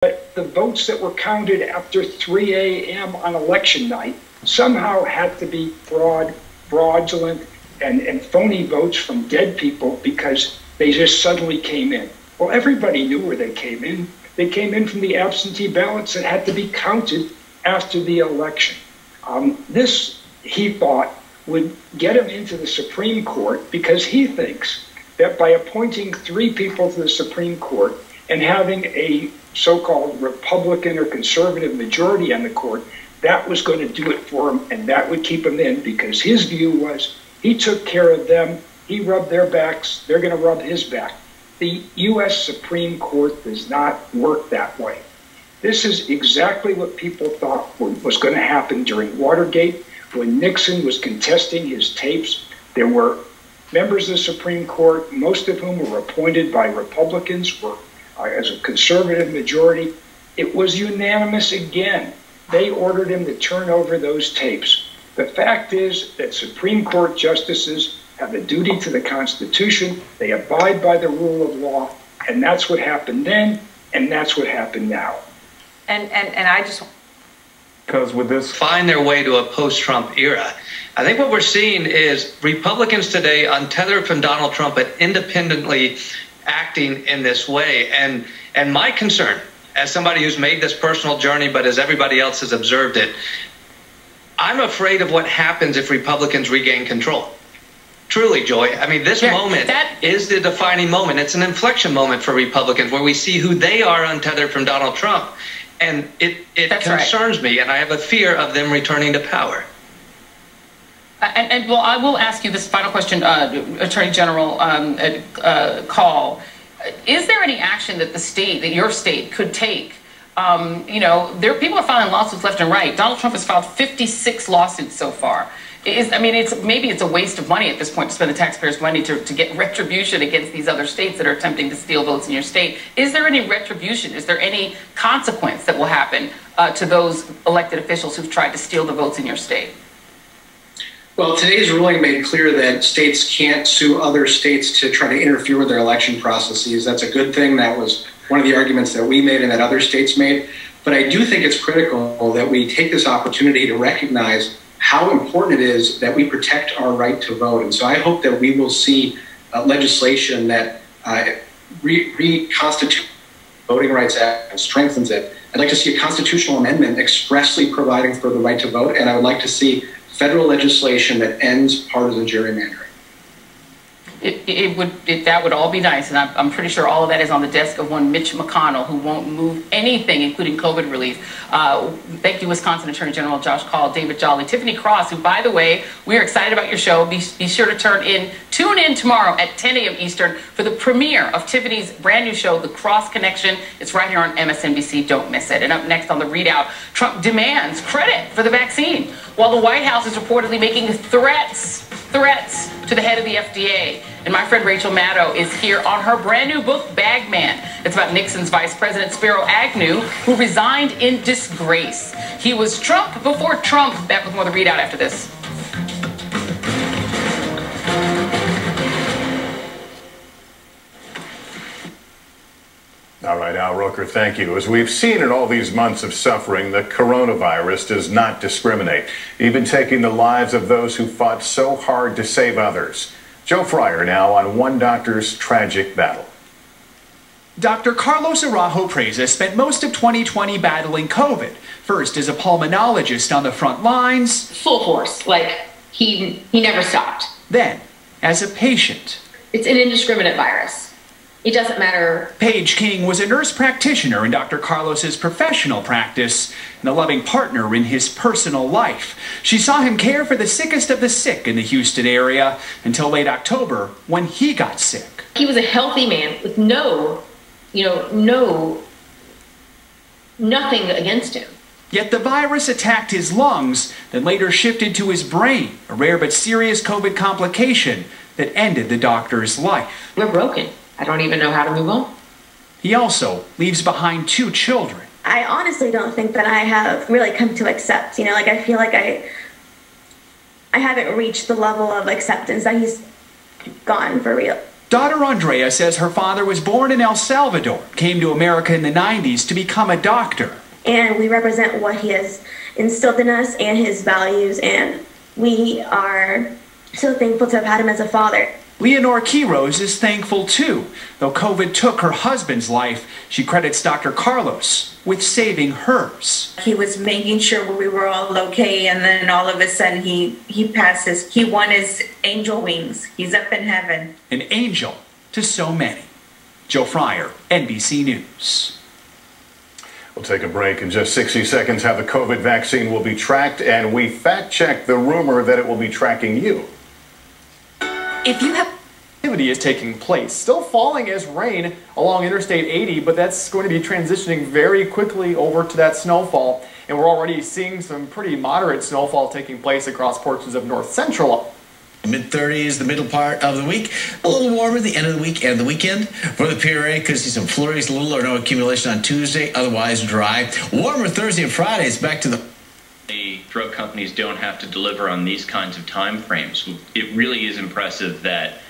But the votes that were counted after 3 a.m. on election night somehow had to be fraudulent, and phony votes from dead people because they just suddenly came in. Well, everybody knew where they came in. They came in from the absentee ballots that had to be counted after the election. This, he thought, would get him into the Supreme Court because he thinks that by appointing 3 people to the Supreme Court and having a so-called Republican or conservative majority on the court, that was going to do it for him, and that would keep him in, because his view was he took care of them, he rubbed their backs, they're going to rub his back. The U.S. Supreme Court does not work that way. This is exactly what people thought was going to happen during Watergate. When Nixon was contesting his tapes, there were members of the Supreme Court, most of whom were appointed by Republicans, were as a conservative majority. It was unanimous again. They ordered him to turn over those tapes. The fact is that Supreme Court justices have a duty to the Constitution. They abide by the rule of law, and that's what happened then, and that's what happened now. And I just... Because with this... Find their way to a post-Trump era. I think what we're seeing is Republicans today untethered from Donald Trump but independently acting in this way. And my concern, as somebody who's made this personal journey, but as everybody else has observed it, I'm afraid of what happens if Republicans regain control. Truly, Joy. I mean, this moment is the defining moment. It's an inflection moment for Republicans where we see who they are untethered from Donald Trump. And it concerns me, and I have a fear of them returning to power. And well, I will ask you this final question, Attorney General Call. Is there any action that the state, that your state could take? You know, people are filing lawsuits left and right. Donald Trump has filed 56 lawsuits so far. Maybe it's a waste of money at this point to spend the taxpayers' money to get retribution against these other states that are attempting to steal votes in your state. Is there any retribution? Is there any consequence that will happen to those elected officials who've tried to steal the votes in your state? Well, today's ruling made clear that states can't sue other states to try to interfere with their election processes. That's a good thing. That was one of the arguments that we made and that other states made. But I do think it's critical that we take this opportunity to recognize how important it is that we protect our right to vote. And so I hope that we will see legislation that reconstitutes the Voting Rights Act and strengthens it. I'd like to see a constitutional amendment expressly providing for the right to vote, and I would like to see federal legislation that ends partisan gerrymandering. That would all be nice, and I'm pretty sure all of that is on the desk of one Mitch McConnell, who won't move anything, including COVID relief. Thank you, Wisconsin Attorney General Josh Call, David Jolly, Tiffany Cross, who, by the way, we're excited about your show. Be sure to tune in tomorrow at 10 a.m. Eastern for the premiere of Tiffany's brand new show, The Cross Connection. It's right here on MSNBC. Don't miss it. And up next on The Readout, Trump demands credit for the vaccine, while the White House is reportedly making threats to the head of the FDA. And my friend Rachel Maddow is here on her brand new book, Bagman. It's about Nixon's Vice President Spiro Agnew, who resigned in disgrace. He was Trump before Trump. Back with more of The Readout after this. All right, Al Roker, thank you. As we've seen in all these months of suffering, the coronavirus does not discriminate, even taking the lives of those who fought so hard to save others. Joe Fryer now on one doctor's tragic battle. Dr. Carlos Araujo Preza spent most of 2020 battling COVID. First as a pulmonologist on the front lines. Full force, like he never stopped. Then as a patient. It's an indiscriminate virus. It doesn't matter. Paige King was a nurse practitioner in Dr. Carlos's professional practice and a loving partner in his personal life. She saw him care for the sickest of the sick in the Houston area until late October when he got sick. He was a healthy man with nothing against him. Yet the virus attacked his lungs, then later shifted to his brain, a rare but serious COVID complication that ended the doctor's life. We're broken. I don't even know how to move on. He also leaves behind 2 children. I honestly don't think that I have really come to accept, I feel like I haven't reached the level of acceptance that he's gone for real. Daughter Andrea says her father was born in El Salvador, came to America in the 90s to become a doctor. And we represent what he has instilled in us and his values, and we are so thankful to have had him as a father. Leonore Quiroz is thankful too. Though COVID took her husband's life, she credits Dr. Carlos with saving hers. He was making sure we were all okay, and then all of a sudden he passes. He won his angel wings. He's up in heaven. An angel to so many. Joe Fryer, NBC News. We'll take a break in just 60 seconds. How the COVID vaccine will be tracked, and we fact-check the rumor that it will be tracking you. If you have activity is taking place, still falling as rain along Interstate 80, but that's going to be transitioning very quickly over to that snowfall, and we're already seeing some pretty moderate snowfall taking place across portions of north central. Mid-30s, the middle part of the week. A little warmer at the end of the week and the weekend. For the PRA, could see some flurries, little or no accumulation on Tuesday, otherwise dry. Warmer Thursday and Friday. It's back to the... The drug companies don't have to deliver on these kinds of time frames. It really is impressive that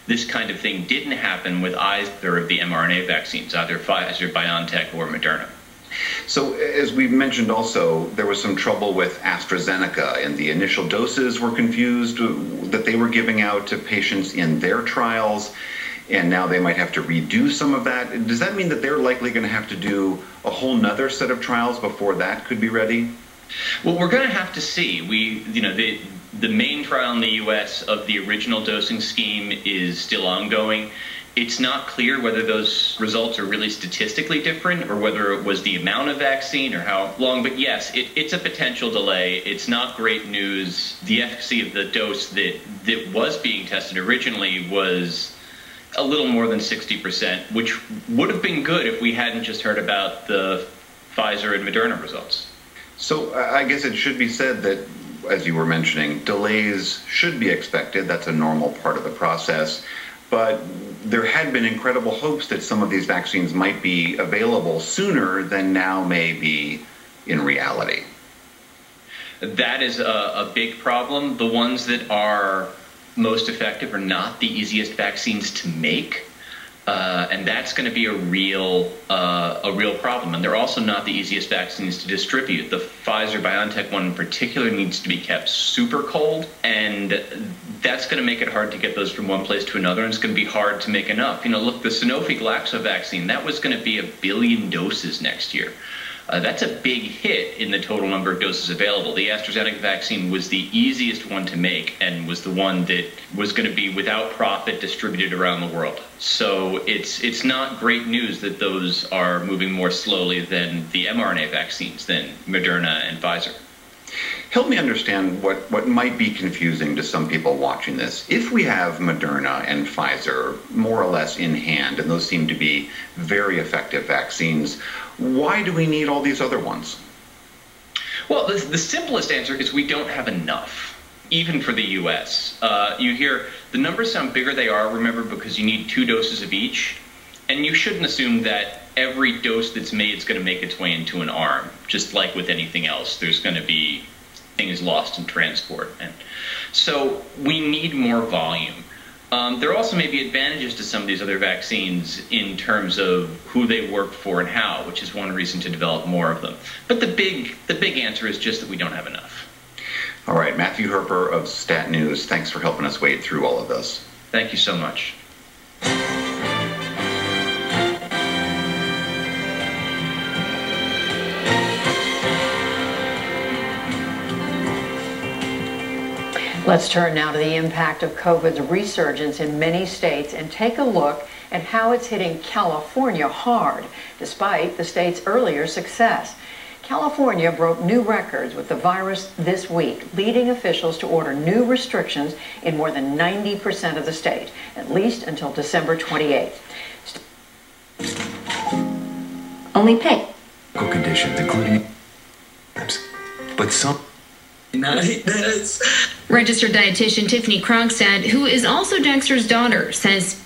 this kind of thing didn't happen with either of the mRNA vaccines, either Pfizer-Biontech or Moderna. So, as we've mentioned also, there was some trouble with AstraZeneca, and the initial doses were confused that they were giving out to patients in their trials, and now they might have to redo some of that. Does that mean that they're likely going to have to do a whole nother set of trials before that could be ready? Well, we're going to have to see. The main trial in the U.S. of the original dosing scheme is still ongoing. It's not clear whether those results are really statistically different or whether it was the amount of vaccine or how long. But yes, it's a potential delay. It's not great news. The efficacy of the dose that was being tested originally was a little more than 60%, which would have been good if we hadn't just heard about the Pfizer and Moderna results. So I guess it should be said that, as you were mentioning, delays should be expected. That's a normal part of the process. But there had been incredible hopes that some of these vaccines might be available sooner than now may be in reality. That is a big problem. The ones that are most effective are not the easiest vaccines to make. And that's going to be a real problem. And they're also not the easiest vaccines to distribute. The Pfizer-Biontech one in particular needs to be kept super cold, and that's going to make it hard to get those from one place to another, and it's going to be hard to make enough. Look, the Sanofi-Glaxo vaccine, that was going to be 1 billion doses next year. That's a big hit in the total number of doses available. The AstraZeneca vaccine was the easiest one to make and was the one that was going to be without profit distributed around the world. So it's not great news that those are moving more slowly than the mRNA vaccines, than Moderna and Pfizer. Help me understand what might be confusing to some people watching this. If we have Moderna and Pfizer more or less in hand, and those seem to be very effective vaccines, why do we need all these other ones? Well, the simplest answer is we don't have enough, even for the U.S. You hear the numbers sound bigger they are, remember, because you need 2 doses of each. And you shouldn't assume that every dose that's made is going to make its way into an arm. Just like with anything else, there's going to be things lost in transport. And so we need more volume. There also may be advantages to some of these other vaccines in terms of who they work for and how, which is one reason to develop more of them. But the big answer is just that we don't have enough. All right, Matthew Herper of Stat News, thanks for helping us wade through all of this. Thank you so much. Let's turn now to the impact of COVID's resurgence in many states and take a look at how it's hitting California hard, despite the state's earlier success. California broke new records with the virus this week, leading officials to order new restrictions in more than 90% of the state, at least until December 28th. only pay. Conditions, including, but some. Registered dietitian Tiffany Krogstad, who is also Dexter's daughter, says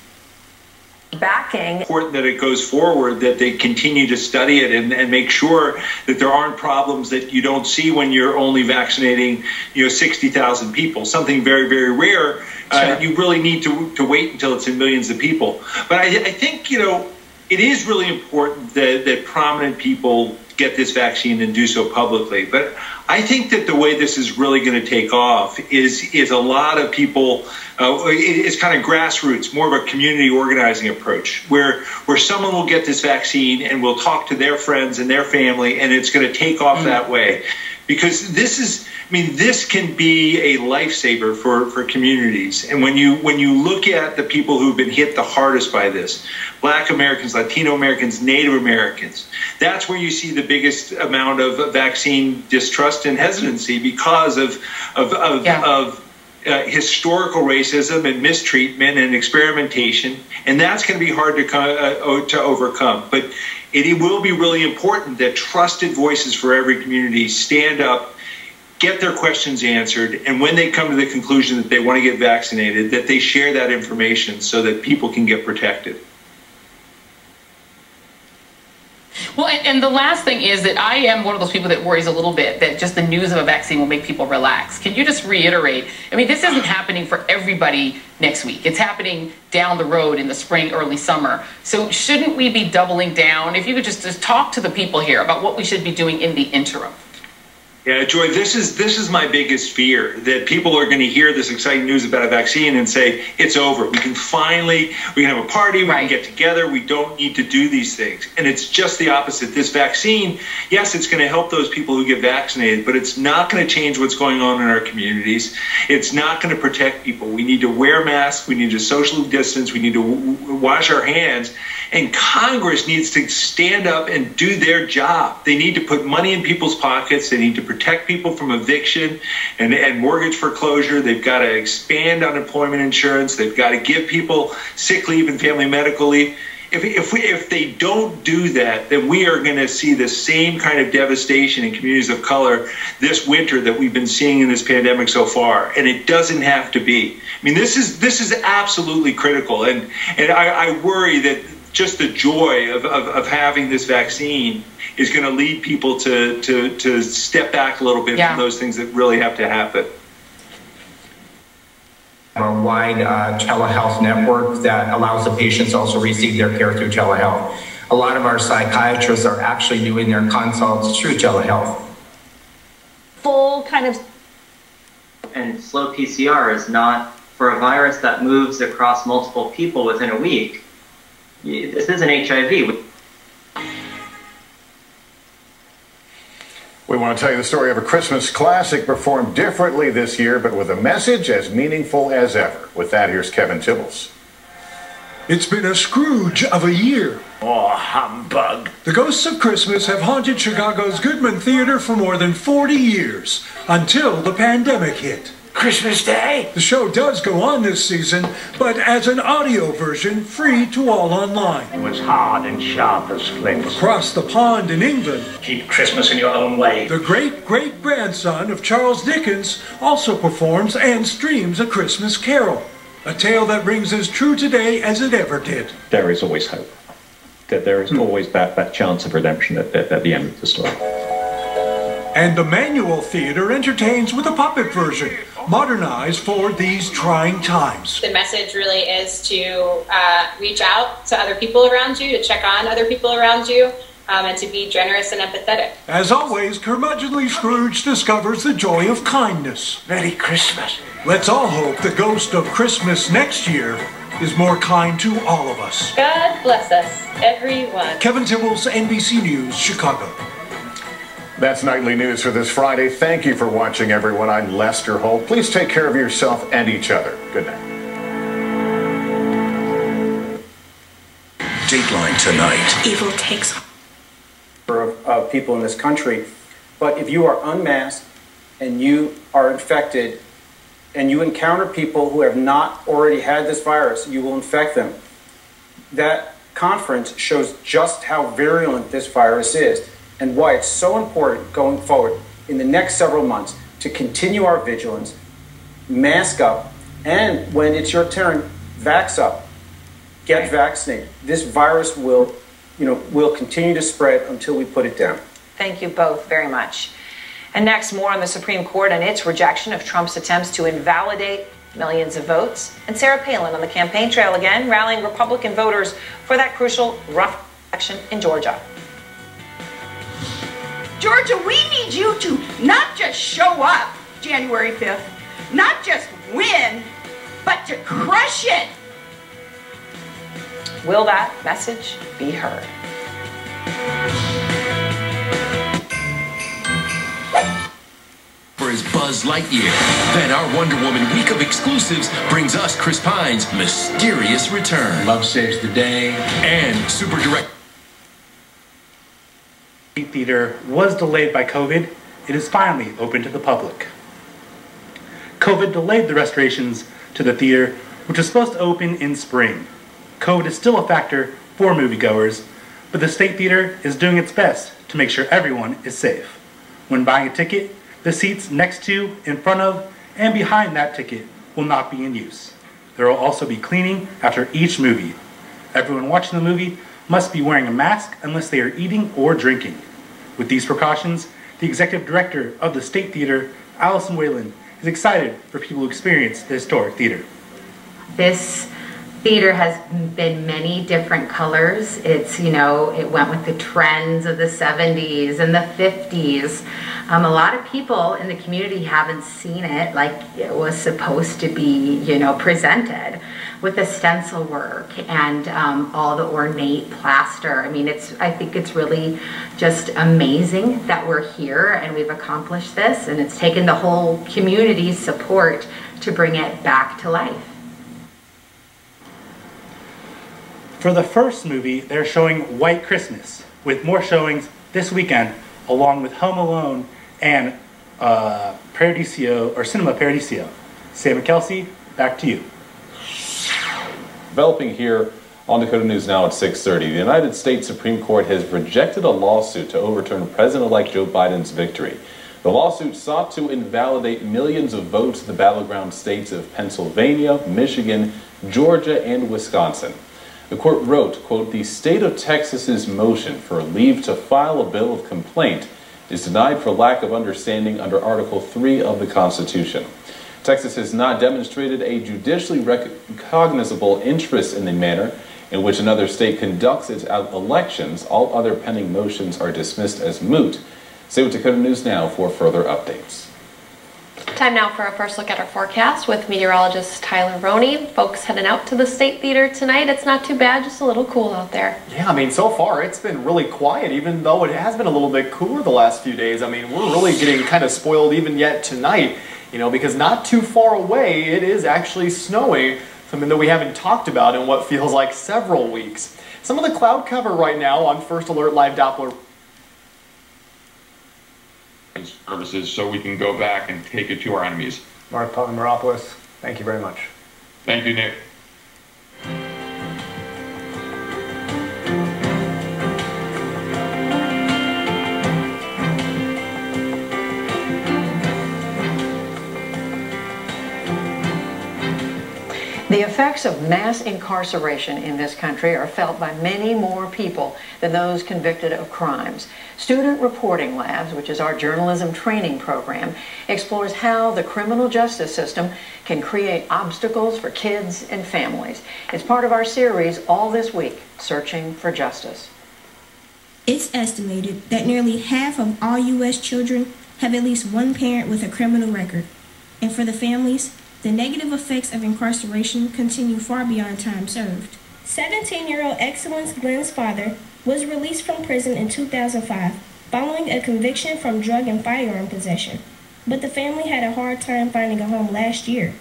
backing. Important that it goes forward, that they continue to study it and make sure that there aren't problems that you don't see when you're only vaccinating, 60,000 people. Something very, very rare You really need to wait until it's in millions of people. But I think, it is really important that prominent people get this vaccine and do so publicly. But I think that the way this is really going to take off is a lot of people, it's kind of grassroots, more of a community organizing approach, where someone will get this vaccine and will talk to their friends and their family, and it's going to take off that way. Because this can be a lifesaver for communities. And when you look at the people who've been hit the hardest by this, Black Americans, Latino Americans, Native Americans, that's where you see the biggest amount of vaccine distrust and hesitancy because of historical racism and mistreatment and experimentation. And that's going to be hard to overcome. But it will be really important that trusted voices for every community stand up, get their questions answered, and when they come to the conclusion that they want to get vaccinated, that they share that information so that people can get protected. Well, and the last thing is that I am one of those people that worries a little bit that just the news of a vaccine will make people relax. Can you just reiterate? I mean, this isn't happening for everybody next week. It's happening down the road in the spring, early summer. So shouldn't we be doubling down? If you could just talk to the people here about what we should be doing in the interim. Yeah, Joy, this is my biggest fear, that people are going to hear this exciting news about a vaccine and say, it's over. We can have a party, we can get together, we don't need to do these things. And it's just the opposite. This vaccine, yes, it's going to help those people who get vaccinated, but it's not going to change what's going on in our communities. It's not going to protect people. We need to wear masks, we need to socially distance, we need to wash our hands. And Congress needs to stand up and do their job. They need to put money in people's pockets. They need to protect people from eviction and mortgage foreclosure. They've got to expand unemployment insurance. They've got to give people sick leave and family medical leave. If they don't do that, then we are going to see the same kind of devastation in communities of color this winter that we've been seeing in this pandemic so far. And it doesn't have to be. I mean, this is absolutely critical. And I worry that just the joy of having this vaccine is going to lead people to step back a little bit from those things that really have to happen. A wide telehealth network that allows the patients also receive their care through telehealth. A lot of our psychiatrists are actually doing their consults through telehealth. Full kind of and slow PCR is not for a virus that moves across multiple people within a week. This isn't HIV. We want to tell you the story of a Christmas classic performed differently this year, but with a message as meaningful as ever. With that, here's Kevin Tibbles. It's been a Scrooge of a year. Oh, humbug. The ghosts of Christmas have haunted Chicago's Goodman Theater for more than 40 years, until the pandemic hit. Christmas Day? The show does go on this season, but as an audio version, free to all online. It was hard and sharp as flint. Across the pond in England, keep Christmas in your own way. The great-great-grandson of Charles Dickens also performs and streams A Christmas Carol, a tale that rings as true today as it ever did. There is always hope. That there is always that chance of redemption at the end of the story. And the Manual Theater entertains with a puppet version, modernized for these trying times. The message really is to reach out to other people around you, to check on other people around you, and to be generous and empathetic. As always, curmudgeonly Scrooge discovers the joy of kindness. Merry Christmas. Let's all hope the ghost of Christmas next year is more kind to all of us. God bless us, everyone. Kevin Tibbles, NBC News, Chicago. That's Nightly News for this Friday. Thank you for watching, everyone. I'm Lester Holt. Please take care of yourself and each other. Good night. Dateline tonight. Evil takes of people in this country. But if you are unmasked and you are infected and you encounter people who have not already had this virus, you will infect them. That conference shows just how virulent this virus is and why it's so important going forward in the next several months to continue our vigilance, mask up, and when it's your turn, vax up. Get vaccinated. This virus will continue to spread until we put it down. Thank you both very much. And next, more on the Supreme Court and its rejection of Trump's attempts to invalidate millions of votes, and Sarah Palin on the campaign trail again, rallying Republican voters for that crucial rough election in Georgia. Georgia, we need you to not just show up January 5th, not just win, but to crush it. Will that message be heard? For his Buzz Lightyear, then our Wonder Woman week of exclusives brings us Chris Pine's mysterious return. Love saves the day. And super direct. Theater was delayed by COVID. It is finally open to the public. COVID delayed the restorations to the theater, which was supposed to open in spring. COVID is still a factor for moviegoers, but the State Theater is doing its best to make sure everyone is safe. When buying a ticket, the seats next to, in front of, and behind that ticket will not be in use. There will also be cleaning after each movie. Everyone watching the movie must be wearing a mask unless they are eating or drinking. With these precautions, the executive director of the State Theater, Allison Whalen, is excited for people who experience the historic theater. This theater has been many different colors. It's, it went with the trends of the 70s and the 50s. A lot of people in the community haven't seen it like it was supposed to be, presented, with the stencil work and all the ornate plaster. I think it's really just amazing that we're here and we've accomplished this, and it's taken the whole community's support to bring it back to life. For the first movie, they're showing White Christmas, with more showings this weekend, along with Home Alone and Paradiso, or Cinema Paradiso. Sam and Kelsey, back to you. Developing here on Dakota News Now at 6:30, the United States Supreme Court has rejected a lawsuit to overturn President-elect Joe Biden's victory. The lawsuit sought to invalidate millions of votes in the battleground states of Pennsylvania, Michigan, Georgia, and Wisconsin. The court wrote, quote, "The state of Texas's motion for leave to file a bill of complaint is denied for lack of understanding under Article 3 of the Constitution. Texas has not demonstrated a judicially recognizable interest in the manner in which another state conducts its elections. All other pending motions are dismissed as moot." Stay with Dakota News Now for further updates. Time now for a first look at our forecast with meteorologist Tyler Roney. Folks heading out to the State Theater tonight. It's not too bad, just a little cool out there. Yeah, so far it's been really quiet, even though it has been a little bit cooler the last few days. We're really getting kind of spoiled even yet tonight, because not too far away it is actually snowing, something that we haven't talked about in what feels like several weeks. Some of the cloud cover right now on First Alert Live Doppler services so we can go back and take it to our enemies. Mark Polymeropoulos, thank you very much. Thank you, Nick. The effects of mass incarceration in this country are felt by many more people than those convicted of crimes. Student Reporting Labs, which is our journalism training program, explores how the criminal justice system can create obstacles for kids and families. It's part of our series all this week, Searching for Justice. It's estimated that nearly half of all U.S. children have at least one parent with a criminal record. And for the families, the negative effects of incarceration continue far beyond time served. 17-year-old Excellence Glenn's father was released from prison in 2005 following a conviction from drug and firearm possession. But the family had a hard time finding a home last year.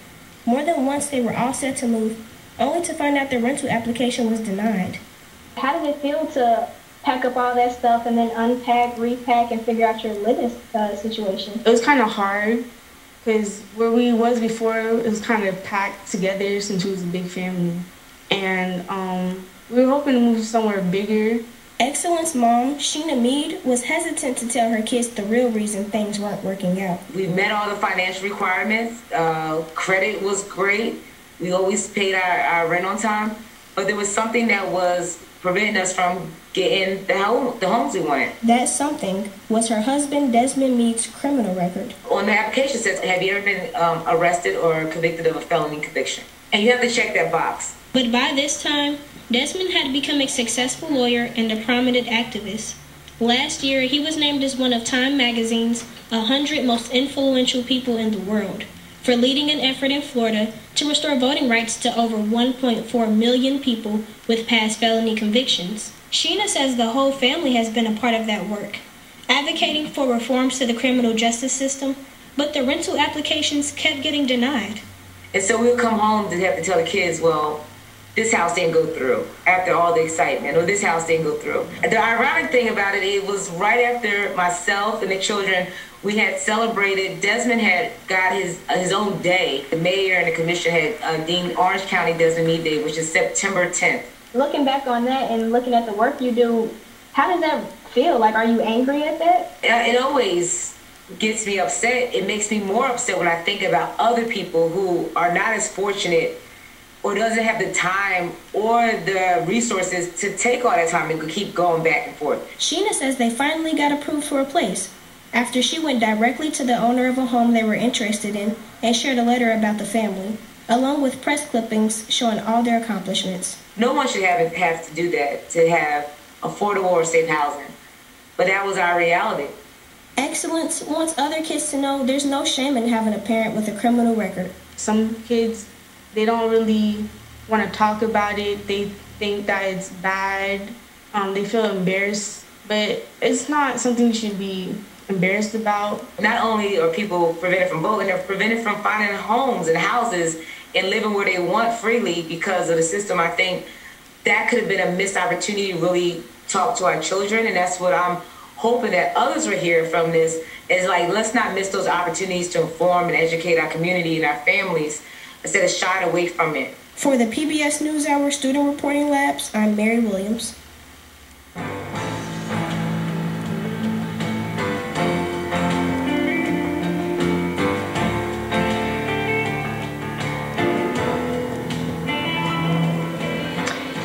More than once they were all set to move, only to find out their rental application was denied. How did it feel to pack up all that stuff and then unpack, repack, and figure out your living situation? It was kind of hard. Because where we was before, it was kind of packed together since we was a big family. And we were hoping to move somewhere bigger. Excellence mom, Sheena Mead, was hesitant to tell her kids the real reason things weren't working out. We met all the financial requirements. Credit was great. We always paid our rent on time. But there was something that was preventing us from getting the homes we wanted. That something was her husband Desmond Mead's criminal record. On on the application says, have you ever been arrested or convicted of a felony conviction? And you have to check that box. But by this time, Desmond had become a successful lawyer and a prominent activist. Last year, he was named as one of Time magazine's 100 most influential people in the world for leading an effort in Florida to restore voting rights to over 1.4 million people with past felony convictions. Sheena says the whole family has been a part of that work, advocating for reforms to the criminal justice system, but the rental applications kept getting denied. And so we'll come home to have to tell the kids, well, this house didn't go through after all the excitement, or this house didn't go through. The ironic thing about it, it was right after myself and the children, we had celebrated, Desmond had got his own day. The mayor and the commission had deemed Orange County Desmond Meade Day, which is September 10th. Looking back on that and looking at the work you do, how does that feel? Like, are you angry at that? It always gets me upset. It makes me more upset when I think about other people who are not as fortunate or doesn't have the time or the resources to take all that time and keep going back and forth. Sheena says they finally got approved for a place after she went directly to the owner of a home they were interested in and shared a letter about the family, along with press clippings showing all their accomplishments. No one should have to do that, to have affordable or safe housing. But that was our reality. Excellence wants other kids to know there's no shame in having a parent with a criminal record. Some kids, they don't really want to talk about it. They think that it's bad. They feel embarrassed, but it's not something you should be embarrassed about. Not only are people prevented from voting, they're prevented from finding homes and houses and living where they want freely because of the system. I think that could have been a missed opportunity to really talk to our children, and that's what I'm hoping that others will hear from this, is like, let's not miss those opportunities to inform and educate our community and our families instead of shying away from it. For the PBS NewsHour Student Reporting Labs, I'm Mary Williams.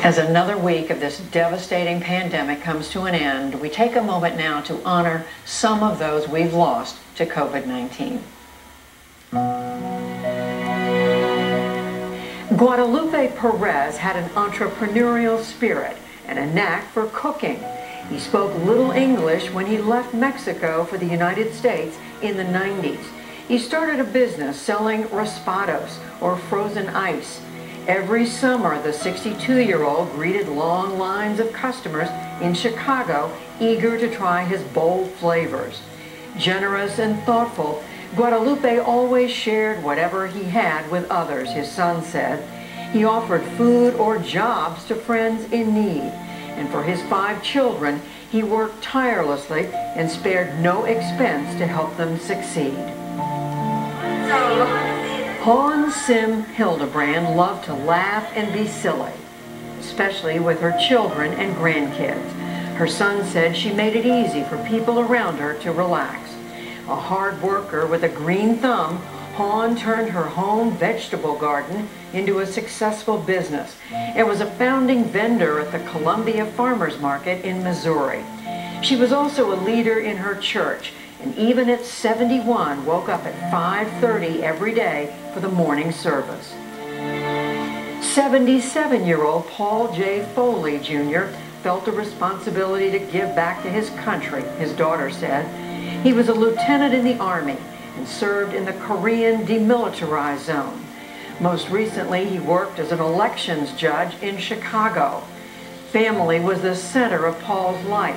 As another week of this devastating pandemic comes to an end, we take a moment now to honor some of those we've lost to COVID-19. Guadalupe Perez had an entrepreneurial spirit and a knack for cooking. He spoke little English when he left Mexico for the United States in the 90s. He started a business selling raspados, or frozen ice. Every summer, the 62-year-old greeted long lines of customers in Chicago, eager to try his bold flavors. Generous and thoughtful, Guadalupe always shared whatever he had with others, his son said. He offered food or jobs to friends in need. And for his 5 children, he worked tirelessly and spared no expense to help them succeed. Hans Sim Hildebrand loved to laugh and be silly, especially with her children and grandkids. Her son said she made it easy for people around her to relax. A hard worker with a green thumb, Han turned her home vegetable garden into a successful business and was a founding vendor at the Columbia Farmers Market in Missouri. She was also a leader in her church, and even at 71 woke up at 5:30 every day for the morning service. 77-year-old Paul J. Foley Jr. felt a responsibility to give back to his country, his daughter said. He was a lieutenant in the Army and served in the Korean demilitarized zone. Most recently, he worked as an elections judge in Chicago. Family was the center of Paul's life.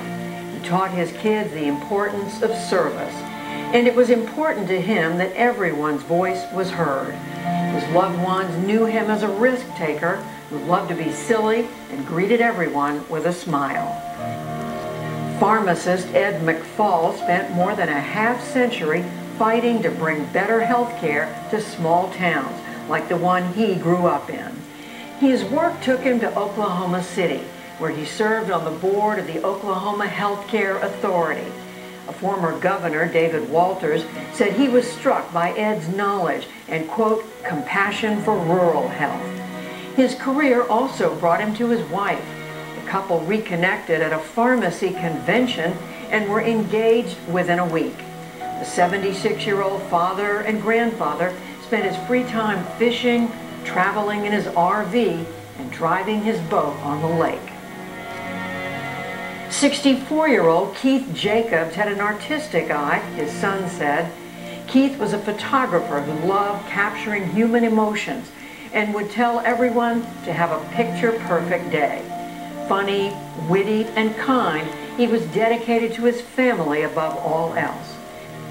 He taught his kids the importance of service, and it was important to him that everyone's voice was heard. His loved ones knew him as a risk taker who loved to be silly and greeted everyone with a smile. Pharmacist Ed McFall spent more than a half-century fighting to bring better health care to small towns like the one he grew up in. His work took him to Oklahoma City, where he served on the board of the Oklahoma Health Care Authority. A former governor, David Walters, said he was struck by Ed's knowledge and, quote, compassion for rural health. His career also brought him to his wife. The couple reconnected at a pharmacy convention and were engaged within a week. The 76-year-old father and grandfather spent his free time fishing, traveling in his RV, and driving his boat on the lake. 64-year-old Keith Jacobs had an artistic eye, his son said. Keith was a photographer who loved capturing human emotions and would tell everyone to have a picture-perfect day. Funny, witty, and kind, he was dedicated to his family above all else.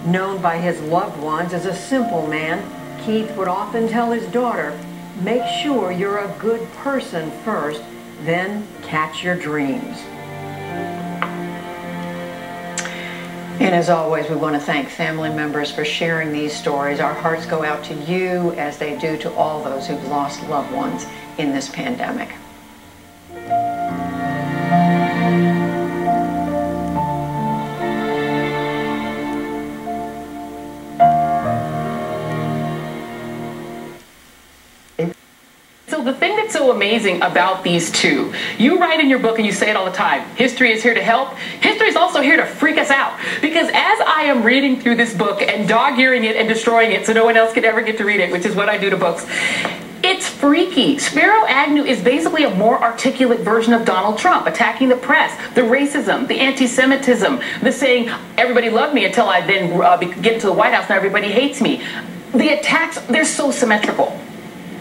Known by his loved ones as a simple man, Keith would often tell his daughter, "Make sure you're a good person first, then catch your dreams." And as always, we want to thank family members for sharing these stories. Our hearts go out to you as they do to all those who've lost loved ones in this pandemic. So the thing that's so amazing about these two, you write in your book and you say it all the time, history is here to help. History is also here to freak us out. Because as I am reading through this book and dog-earing it and destroying it so no one else could ever get to read it, which is what I do to books, it's freaky. Spiro Agnew is basically a more articulate version of Donald Trump, attacking the press, the racism, the anti-Semitism, the saying, everybody loved me until I then get into the White House, now everybody hates me. The attacks, they're so symmetrical.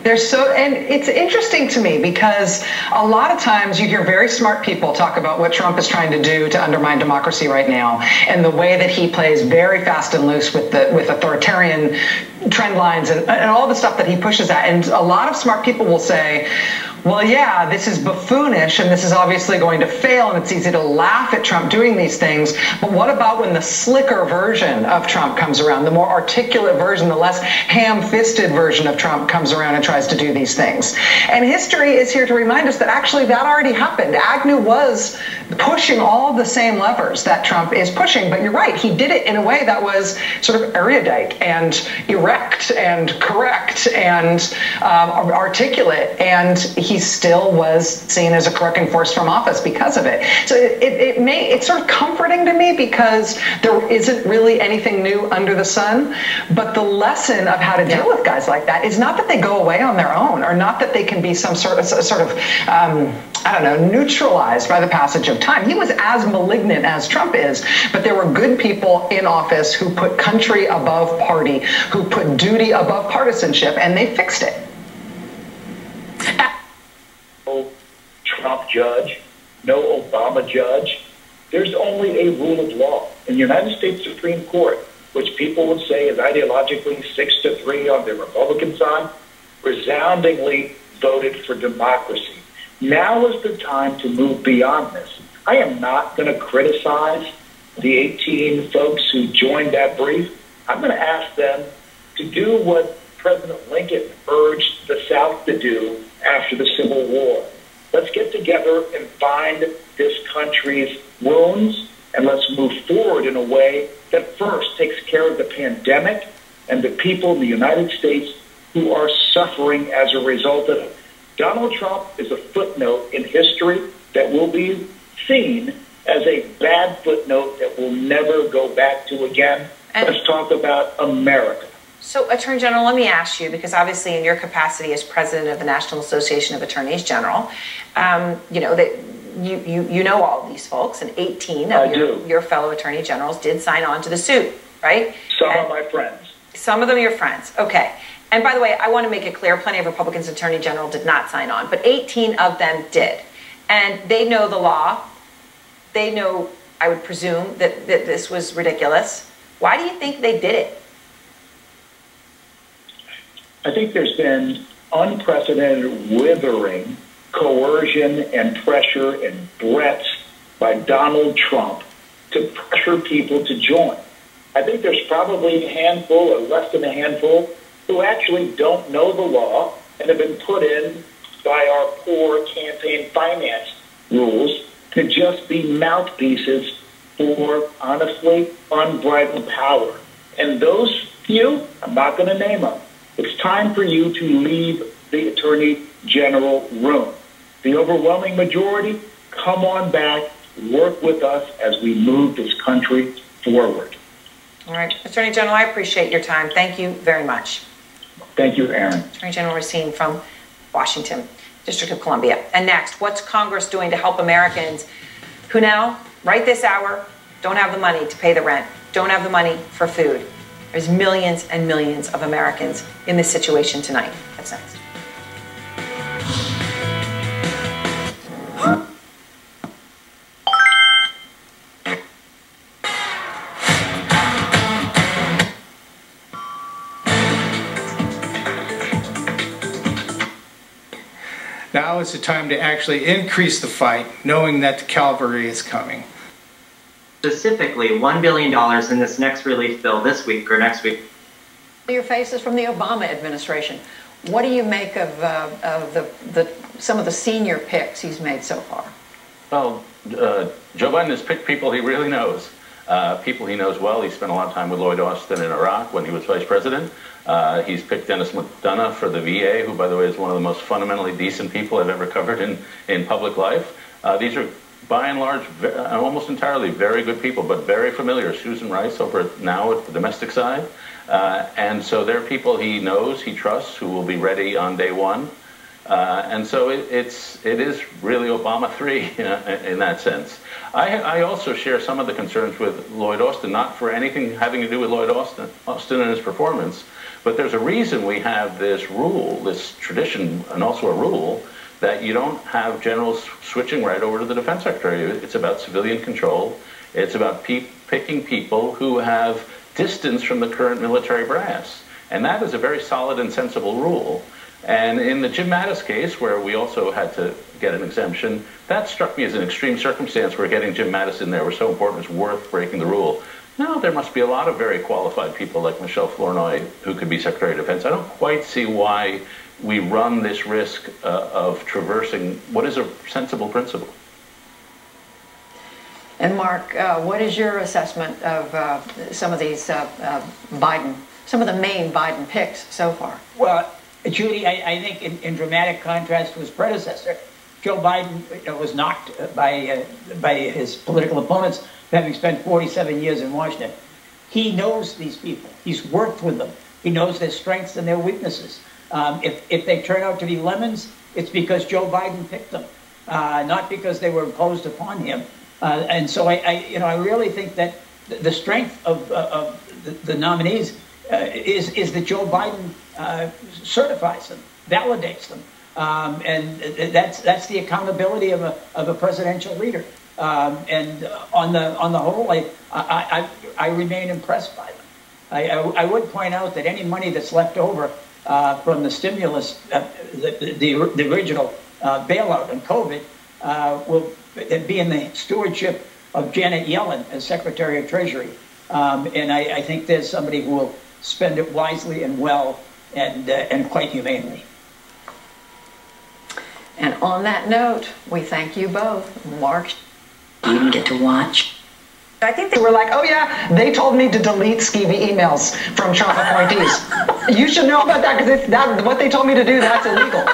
And it's interesting to me because a lot of times you hear very smart people talk about what Trump is trying to do to undermine democracy right now, and the way that he plays very fast and loose with authoritarian trend lines and all the stuff that he pushes at. And a lot of smart people will say, well, yeah, this is buffoonish and this is obviously going to fail, and it's easy to laugh at Trump doing these things. But what about when the slicker version of Trump comes around, the more articulate version, the less ham-fisted version of Trump comes around and tries to do these things? And history is here to remind us that actually that already happened. Agnew was pushing all the same levers that Trump is pushing. But you're right, he did it in a way that was sort of erudite and erect and correct and articulate. And he still was seen as a correcting force from office because of it. So it's sort of comforting to me because there isn't really anything new under the sun. But the lesson of how to deal with guys like that is not that they go away on their own, or not that they can be some sort of I don't know, neutralized by the passage of time. He was as malignant as Trump is, but there were good people in office who put country above party, who put duty above partisanship, and they fixed it. No Trump judge, no Obama judge. There's only a rule of law. In the United States Supreme Court, which people would say is ideologically 6-3 on the Republican side, resoundingly voted for democracy. Now is the time to move beyond this. I am not going to criticize the 18 folks who joined that brief. I'm going to ask them to do what President Lincoln urged the South to do after the Civil War. Let's get together and find this country's wounds, and let's move forward in a way that first takes care of the pandemic and the people in the United States who are suffering as a result of it. Donald Trump is a footnote in history that will be seen as a bad footnote that we'll never go back to again. Let's talk about America. So, Attorney General, let me ask you, because obviously in your capacity as president of the National Association of Attorneys General, you know that you know all these folks, and 18 of your fellow attorney generals did sign on to the suit, right? Some are my friends. Some of them are your friends. Okay. And by the way, I want to make it clear, plenty of Republicans attorney general did not sign on, but 18 of them did. And they know the law. They know, I would presume, that this was ridiculous. Why do you think they did it? I think there's been unprecedented withering coercion and pressure and threats by Donald Trump to pressure people to join. I think there's probably a handful or less than a handful who actually don't know the law and have been put in by our poor campaign finance rules to just be mouthpieces for, honestly, unbridled power. And those few, I'm not going to name them, it's time for you to leave the Attorney General room. The overwhelming majority, come on back, work with us as we move this country forward. All right. Attorney General, I appreciate your time. Thank you very much. Thank you, Aaron. Attorney General Racine from Washington, District of Columbia. And next, what's Congress doing to help Americans who now, right this hour, don't have the money to pay the rent, don't have the money for food? There's millions and millions of Americans in this situation tonight. That's next. Now is the time to actually increase the fight, knowing that the cavalry is coming. Specifically, $1 billion in this next relief bill this week or next week. Your faces from the Obama administration. What do you make of some of the senior picks he's made so far? Well, Joe Biden has picked people he really knows. People he knows well. He spent a lot of time with Lloyd Austin in Iraq when he was vice president. He's picked Dennis McDonough for the VA, who, by the way, is one of the most fundamentally decent people I've ever covered in public life. These are, by and large, almost entirely very good people, but very familiar. Susan Rice over now at the domestic side. And so they're people he knows, he trusts, who will be ready on day one. And so it is really Obama 3 in that sense. I also share some of the concerns with Lloyd Austin, not for anything having to do with Lloyd Austin and his performance, but there's a reason we have this rule, this tradition, and also a rule that you don't have generals switching right over to the defense secretary. It's about civilian control. It's about picking people who have distance from the current military brass. And that is a very solid and sensible rule. And in the Jim Mattis case, where we also had to get an exemption, that struck me as an extreme circumstance where getting Jim Mattis in there was so important, it was worth breaking the rule. Now, there must be a lot of very qualified people like Michelle Flournoy who could be Secretary of Defense. I don't quite see why we run this risk of traversing what is a sensible principle. And Mark, what is your assessment of some of these some of the main Biden picks so far? Well, Judy, I think in dramatic contrast to his predecessor, Joe Biden was knocked by his political opponents, having spent 47 years in Washington. He knows these people. He's worked with them. He knows their strengths and their weaknesses. If they turn out to be lemons, it's because Joe Biden picked them, not because they were imposed upon him. And so I really think that the strength of the nominees is that Joe Biden certifies them, validates them, and that's the accountability of a presidential leader. And on the whole, I remain impressed by them. I would point out that any money that's left over from the stimulus, the original bailout on COVID, will be in the stewardship of Janet Yellen as Secretary of Treasury. And I think there's somebody who will spend it wisely and well and quite humanely. And on that note, we thank you both. Mark, you didn't get to watch. I think they were like, oh yeah, they told me to delete skeevy emails from Trump appointees. You should know about that because what they told me to do, that's illegal.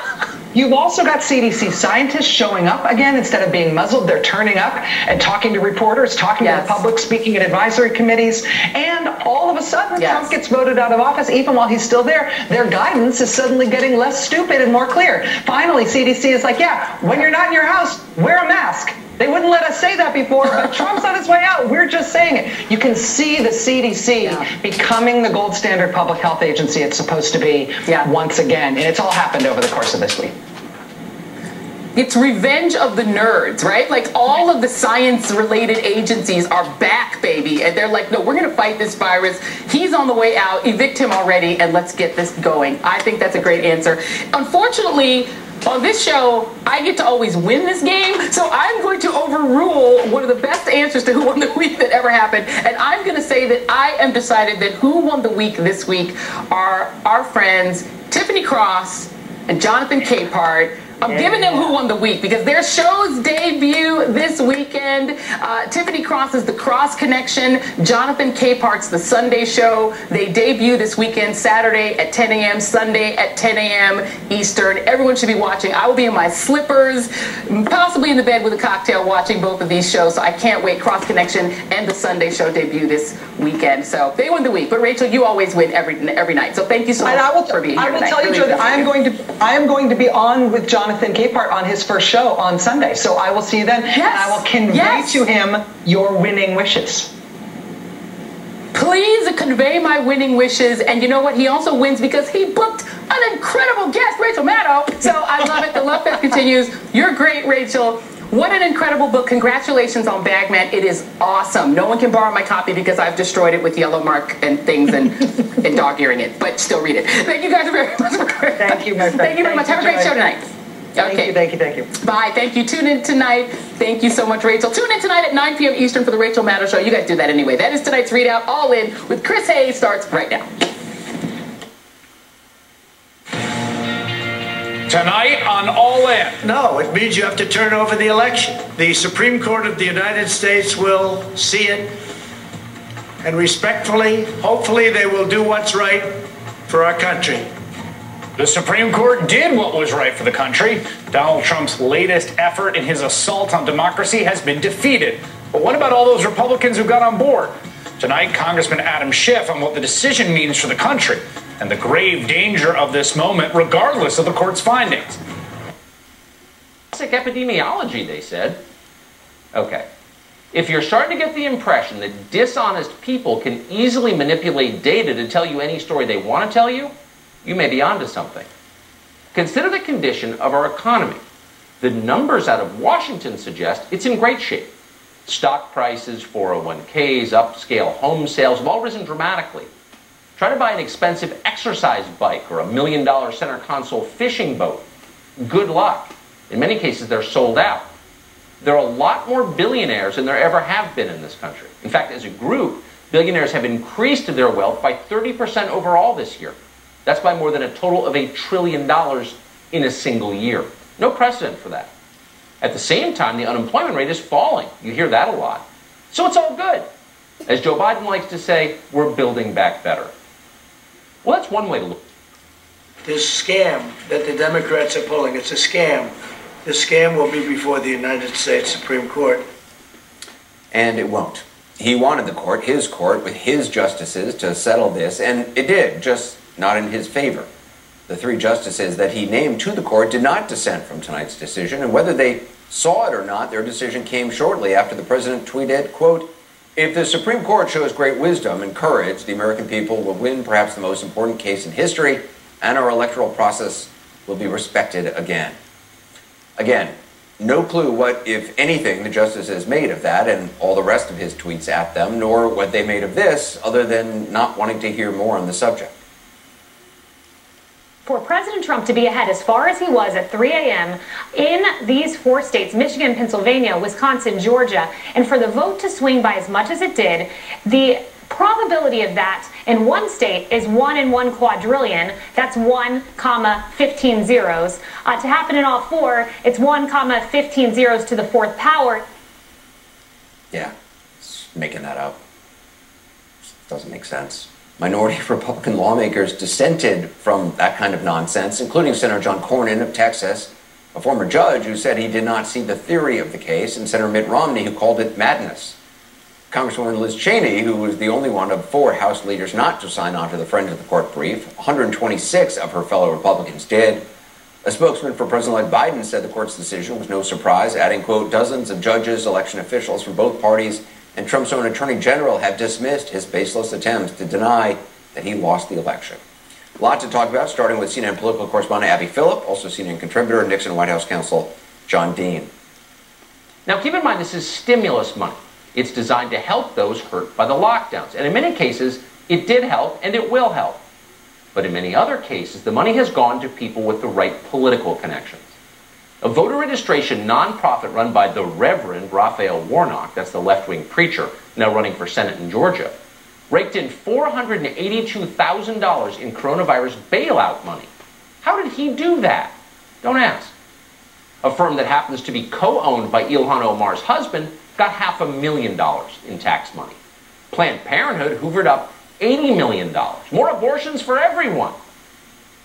You've also got CDC scientists showing up again. Instead of being muzzled, they're turning up and talking to reporters, talking to the public, speaking at advisory committees. And all of a sudden, Trump gets voted out of office. Even while he's still there, their guidance is suddenly getting less stupid and more clear. Finally, CDC is like, yeah, when you're not in your house, wear a mask. They wouldn't let us say that before, but Trump's on his way out. We're just saying it. You can see the CDC becoming the gold standard public health agency it's supposed to be once again. And it's all happened over the course of this week. It's revenge of the nerds, right? Like all of the science-related agencies are back, baby. And they're like, no, we're going to fight this virus. He's on the way out. Evict him already, and let's get this going. I think that's a great answer. Unfortunately, on this show, I get to always win this game, so I'm going to overrule one of the best answers to Who Won the Week that ever happened, and I'm going to say that I am decided that Who Won the Week this week are our friends Tiffany Cross and Jonathan Capehart I'm giving them who won the week because their shows debut this weekend. Tiffany Cross's The Cross Connection, Jonathan Capehart's The Sunday Show. They debut this weekend, Saturday at 10 a.m., Sunday at 10 a.m. Eastern. Everyone should be watching. I will be in my slippers, possibly in the bed with a cocktail watching both of these shows. So I can't wait. Cross Connection and The Sunday Show debut this weekend. So they win the week. But Rachel, you always win every night. So thank you so much for being here tonight. I will tell you, Joe, that I am going to be on with Jonathan Capehart on his first show on Sunday. So I will see you then. Yes. And I will convey to him your winning wishes. Please convey my winning wishes. And you know what? He also wins because he booked an incredible guest, Rachel Maddow. So I love it. The love fest continues. You're great, Rachel. What an incredible book. Congratulations on Bagman. It is awesome. No one can borrow my copy because I've destroyed it with yellow mark and things and dog-earing it, but still read it. Thank you guys very much. Thank you, my friend. Thank you very much. Have a great show tonight. Okay. Thank you. Bye. Thank you. Tune in tonight. Thank you so much, Rachel. Tune in tonight at 9 p.m. Eastern for the Rachel Maddow Show. You guys do that anyway. That is tonight's Readout All In with Chris Hayes. Starts right now. Tonight on All In. No, it means you have to turn over the election. The Supreme Court of the United States will see it, and respectfully, hopefully, they will do what's right for our country. The Supreme Court did what was right for the country. Donald Trump's latest effort in his assault on democracy has been defeated. But what about all those Republicans who got on board? Tonight, Congressman Adam Schiff on what the decision means for the country and the grave danger of this moment, regardless of the court's findings. Classic epidemiology, they said. Okay. If you're starting to get the impression that dishonest people can easily manipulate data to tell you any story they want to tell you, you may be onto something. Consider the condition of our economy. The numbers out of Washington suggest it's in great shape. Stock prices, 401ks, upscale home sales have all risen dramatically. Try to buy an expensive exercise bike or $1 million center console fishing boat. Good luck. In many cases, they're sold out. There are a lot more billionaires than there ever have been in this country. In fact, as a group, billionaires have increased their wealth by 30% overall this year. That's by more than a total of $1 trillion in a single year. No precedent for that. At the same time, the unemployment rate is falling. You hear that a lot. So it's all good. As Joe Biden likes to say, we're building back better. Well, that's one way to look. This scam that the Democrats are pulling, it's a scam. The scam will be before the United States Supreme Court. And it won't. He wanted the court, his court, with his justices to settle this, and it did, just not in his favor. The 3 justices that he named to the court did not dissent from tonight's decision, and whether they saw it or not, their decision came shortly after the president tweeted, quote, "If the Supreme Court shows great wisdom and courage, the American people will win perhaps the most important case in history, and our electoral process will be respected again." Again, no clue what, if anything, the justices made of that and all the rest of his tweets at them, nor what they made of this, other than not wanting to hear more on the subject. For President Trump to be ahead as far as he was at 3 a.m. in these 4 states, Michigan, Pennsylvania, Wisconsin, Georgia, and for the vote to swing by as much as it did, the probability of that in one state is 1 in 1 quadrillion. That's 1,15 zeros. To happen in all 4, it's 1,15 zeros to the 4th power. Yeah, it's making that up. Doesn't make sense. Minority Republican lawmakers dissented from that kind of nonsense, including Senator John Cornyn of Texas, a former judge who said he did not see the theory of the case, and Senator Mitt Romney, who called it madness. Congresswoman Liz Cheney, who was the only one of 4 House leaders not to sign on to the Friends of the Court brief, 126 of her fellow Republicans did. A spokesman for President-elect Biden said the court's decision was no surprise, adding, quote, "Dozens of judges, election officials from both parties, and Trump's own attorney general have dismissed his baseless attempts to deny that he lost the election." A lot to talk about, starting with CNN political correspondent Abby Phillip, also CNN contributor, Nixon White House counsel John Dean. Now, keep in mind, this is stimulus money. It's designed to help those hurt by the lockdowns. And in many cases, it did help and it will help. But in many other cases, the money has gone to people with the right political connections. A voter registration nonprofit run by the Reverend Raphael Warnock, that's the left-wing preacher now running for Senate in Georgia, raked in $482,000 in coronavirus bailout money. How did he do that? Don't ask. A firm that happens to be co-owned by Ilhan Omar's husband got $500,000 in tax money. Planned Parenthood hoovered up $80 million. More abortions for everyone.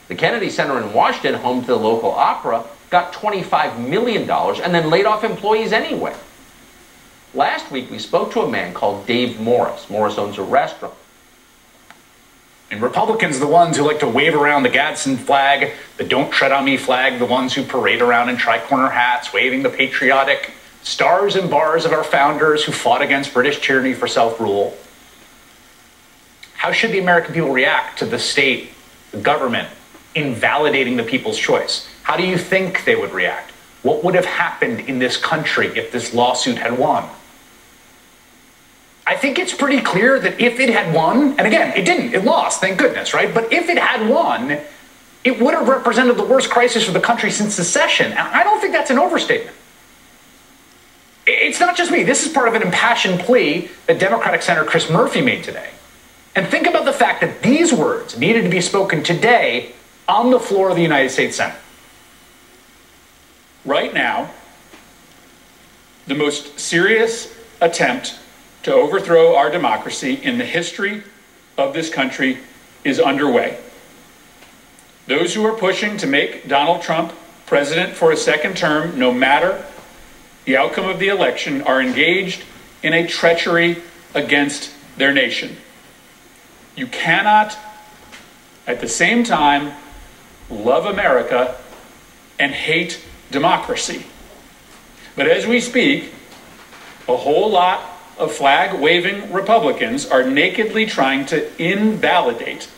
The Kennedy Center in Washington, home to the local opera, got $25 million and then laid off employees anyway. Last week, we spoke to a man called Dave Morris. Morris owns a restaurant. And Republicans are the ones who like to wave around the Gadsden flag, the Don't Tread on Me flag, the ones who parade around in tri-corner hats, waving the patriotic stars and bars of our founders who fought against British tyranny for self-rule. How should the American people react to the state, the government, invalidating the people's choice? How do you think they would react? What would have happened in this country if this lawsuit had won? I think it's pretty clear that if it had won, and again, it didn't, it lost, thank goodness, right? But if it had won, it would have represented the worst crisis for the country since secession. And I don't think that's an overstatement. It's not just me. This is part of an impassioned plea that Democratic Senator Chris Murphy made today. And think about the fact that these words needed to be spoken today on the floor of the United States Senate. Right now, the most serious attempt to overthrow our democracy in the history of this country is underway. Those who are pushing to make Donald Trump president for a second term, no matter the outcome of the election, are engaged in a treachery against their nation. You cannot, at the same time, love America and hate democracy. But as we speak, a whole lot of flag-waving Republicans are nakedly trying to invalidate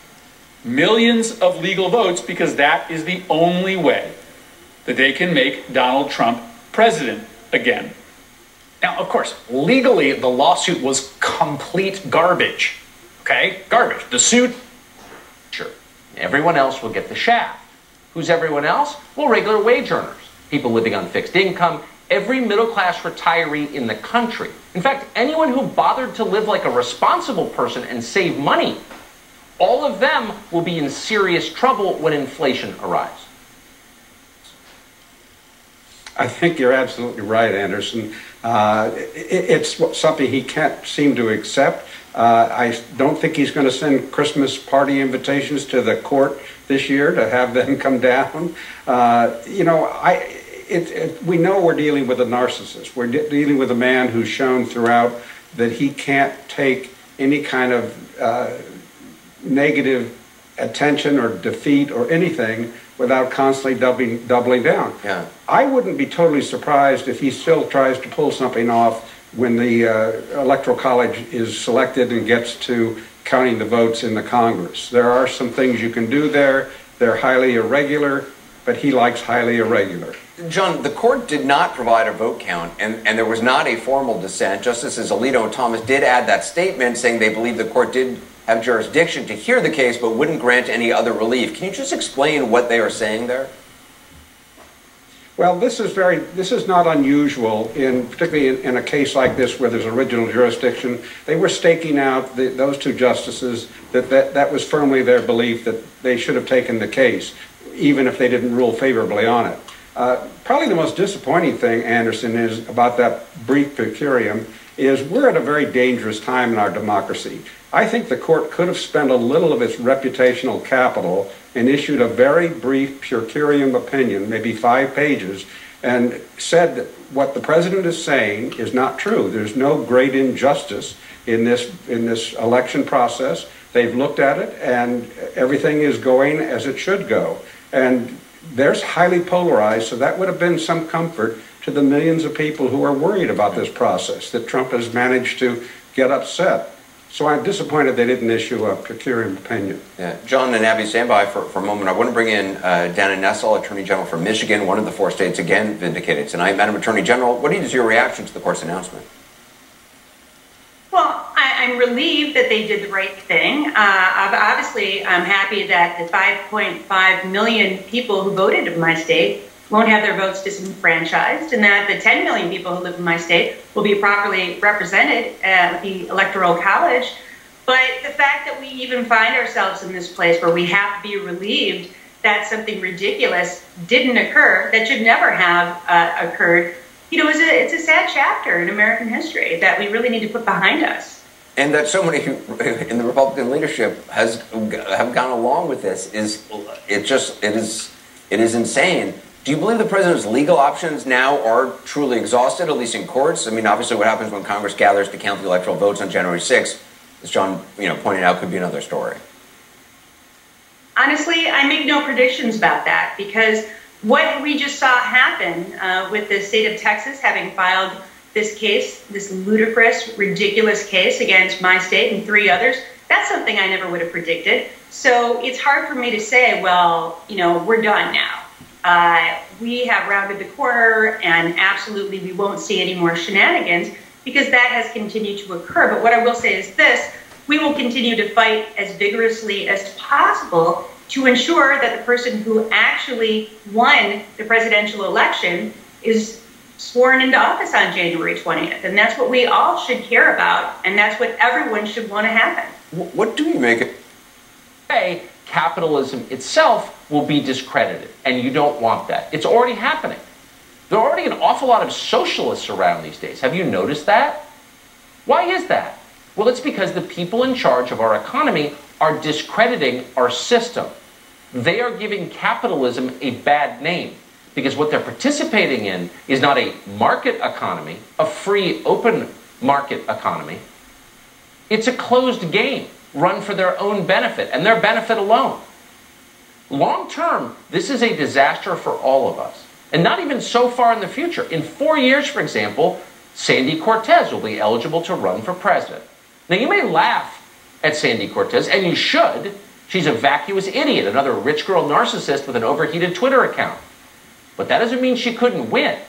millions of legal votes because that is the only way that they can make Donald Trump president again. Now, of course, legally, the lawsuit was complete garbage. Okay? Garbage. The suit, sure. Everyone else will get the shaft. Who's everyone else? Well, regular wage earners, people living on fixed income, every middle-class retiree in the country. In fact, anyone who bothered to live like a responsible person and save money, all of them will be in serious trouble when inflation arrives. I think you're absolutely right, Anderson. It's something he can't seem to accept. I don't think he's going to send Christmas party invitations to the court this year to have them come down. You know, we know we're dealing with a narcissist. We're dealing with a man who's shown throughout that he can't take any kind of negative attention or defeat or anything without constantly doubling down. Yeah. I wouldn't be totally surprised if he still tries to pull something off when the Electoral College is selected and gets to counting the votes in the Congress. There are some things you can do there. They're highly irregular, but he likes highly irregular. John, the court did not provide a vote count, and there was not a formal dissent. Justices Alito and Thomas did add that statement saying they believe the court did have jurisdiction to hear the case but wouldn't grant any other relief. Can you just explain what they are saying there? Well, this is not unusual, particularly in a case like this where there's original jurisdiction. They were staking out, those two justices, that was firmly their belief that they should have taken the case, even if they didn't rule favorably on it. Probably the most disappointing thing, Anderson, is about that brief per curiam, is we're at a very dangerous time in our democracy. I think the court could have spent a little of its reputational capital and issued a very brief per curiam opinion, maybe 5 pages, and said that what the president is saying is not true. There's no great injustice in this election process. They've looked at it, and everything is going as it should go. And there's highly polarized, so that would have been some comfort to the millions of people who are worried about this process that Trump has managed to get upset. So I'm disappointed they didn't issue a per curiam opinion. Yeah. John and Abby, stand by for a moment. I want to bring in Dana Nessel, Attorney General for Michigan, one of the 4 states again vindicated tonight. Madam Attorney General, what is your reaction to the court's announcement? Well, I'm relieved that they did the right thing. Obviously, I'm happy that the 5.5 million people who voted in my state won't have their votes disenfranchised, and that the 10 million people who live in my state will be properly represented at the Electoral College. But the fact that we even find ourselves in this place where we have to be relieved that something ridiculous didn't occur, that should never have occurred, it's a sad chapter in American history that we really need to put behind us. And that so many in the Republican leadership have gone along with this is insane. Do you believe the president's legal options now are truly exhausted, at least in courts? I mean, obviously, what happens when Congress gathers to count the electoral votes on January 6th, as John pointed out, could be another story. Honestly, I make no predictions about that, because what we just saw happen with the state of Texas having filed this case, this ludicrous, ridiculous case against my state and 3 others, that's something I never would have predicted. So it's hard for me to say, well, we're done now. We have rounded the corner, and absolutely we won't see any more shenanigans, because that has continued to occur. But what I will say is this: we will continue to fight as vigorously as possible to ensure that the person who actually won the presidential election is sworn into office on January 20th. And that's what we all should care about, and that's what everyone should want to happen. What do you make it? Hey, capitalism itself will be discredited, and you don't want that. It's already happening. There are already an awful lot of socialists around these days. Have you noticed that? Why is that? Well, it's because the people in charge of our economy are discrediting our system. They are giving capitalism a bad name, because what they're participating in is not a market economy, a free, open market economy. It's a closed game run for their own benefit and their benefit alone. Long term, this is a disaster for all of us. And not even so far in the future. In 4 years, for example, Sandy Cortez will be eligible to run for president. Now, you may laugh at Sandy Cortez, and you should. She's a vacuous idiot, another rich girl narcissist with an overheated Twitter account. But that doesn't mean she couldn't win.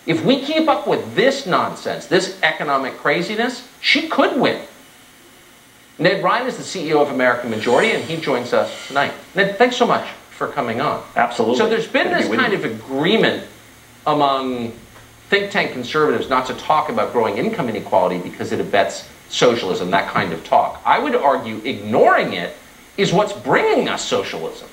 If we keep up with this nonsense, this economic craziness, she could win. Ned Ryan is the CEO of American Majority, and he joins us tonight. Ned, thanks so much for coming on. Absolutely. So there's been this kind of agreement among think tank conservatives not to talk about growing income inequality because it abets socialism, that kind of talk. I would argue ignoring it is what's bringing us socialism.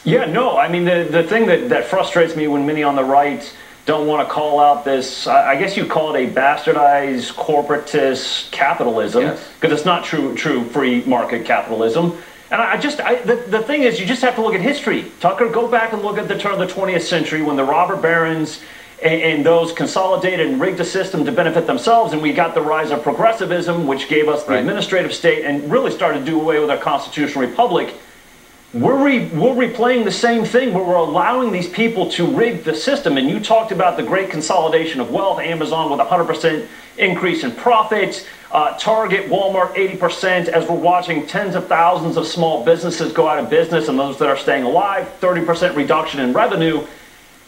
Yeah, no, I mean, the thing that frustrates me when many on the right don't want to call out this, I guess you call it a bastardized corporatist capitalism, because it's not true free market capitalism. And the thing is, you just have to look at history. Tucker, go back and look at the turn of the 20th century when the robber barons and those consolidated and rigged a system to benefit themselves, and we got the rise of progressivism, which gave us the administrative state and really started to do away with our constitutional republic. We're replaying the same thing where we're allowing these people to rig the system. And you talked about the great consolidation of wealth, Amazon with 100% increase in profits, Target, Walmart 80%, as we're watching tens of thousands of small businesses go out of business, and those that are staying alive, 30% reduction in revenue.